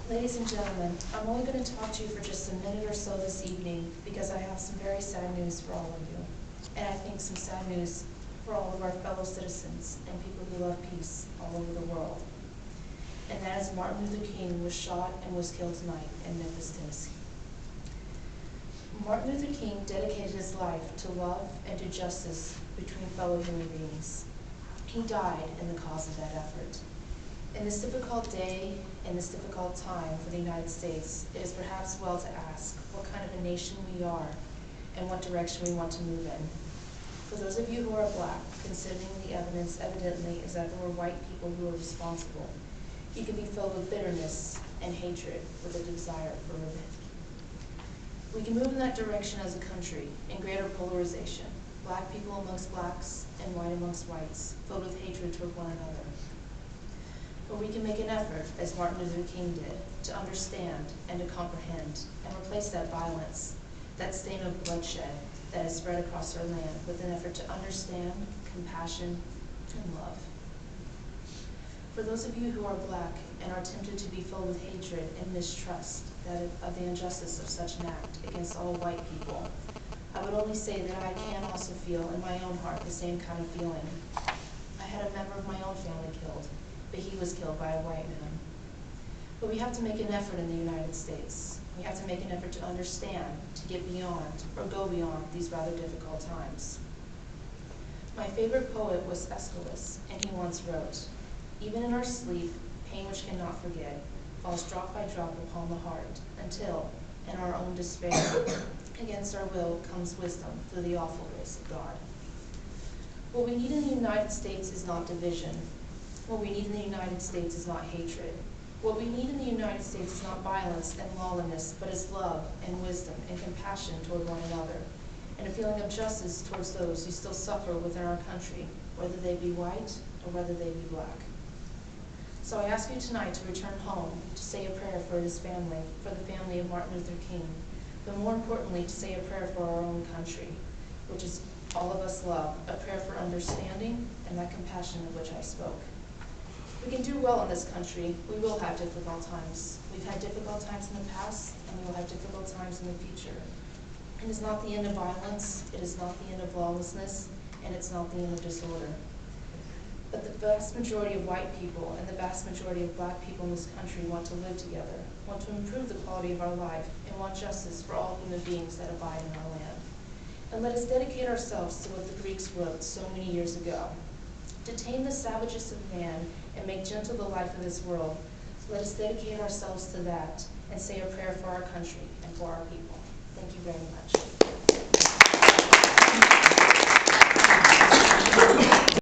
Ladies and gentlemen, I'm only going to talk to you for just a minute or so this evening because I have some very sad news for all of you. And I think some sad news for all of our fellow citizens and people who love peace all over the world. And that is Martin Luther King was shot and was killed tonight in Memphis, Tennessee. Martin Luther King dedicated his life to love and to justice between fellow human beings. He died in the cause of that effort. In this difficult day, in this difficult time for the United States, it is perhaps well to ask what kind of a nation we are and what direction we want to move in. For those of you who are black, considering the evidence evidently is that there were white people who were responsible, you can be filled with bitterness and hatred with a desire for revenge. We can move in that direction as a country in greater polarization, black people amongst blacks and white amongst whites, filled with hatred toward one another. But we can make an effort, as Martin Luther King did, to understand and to comprehend and replace that violence, that stain of bloodshed that has spread across our land with an effort to understand, compassion, and love. For those of you who are black and are tempted to be filled with hatred and mistrust of the injustice of such an act against all white people, I would only say that I can also feel in my own heart the same kind of feeling. I had a member of my own family killed, but he was killed by a white man. But we have to make an effort in the United States. We have to make an effort to understand, to get beyond, or go beyond these rather difficult times. My favorite poet was Aeschylus, and he once wrote, "Even in our sleep, pain which cannot forget, falls drop by drop upon the heart, until, in our own despair, against our will comes wisdom through the awful grace of God." What we need in the United States is not division. What we need in the United States is not hatred. What we need in the United States is not violence and lawlessness, but is love and wisdom and compassion toward one another, and a feeling of justice towards those who still suffer within our country, whether they be white or whether they be black. So I ask you tonight to return home, to say a prayer for his family, for the family of Martin Luther King, but more importantly, to say a prayer for our own country, which is all of us love, a prayer for understanding and that compassion of which I spoke. We can do well in this country. We will have difficult times. We've had difficult times in the past, and we will have difficult times in the future. It is not the end of violence, it is not the end of lawlessness, and it's not the end of disorder. But the vast majority of white people and the vast majority of black people in this country want to live together, want to improve the quality of our life, and want justice for all human beings that abide in our land. And let us dedicate ourselves to what the Greeks wrote so many years ago. To tame the savages of man and make gentle the life of this world, let us dedicate ourselves to that and say a prayer for our country and for our people. Thank you very much.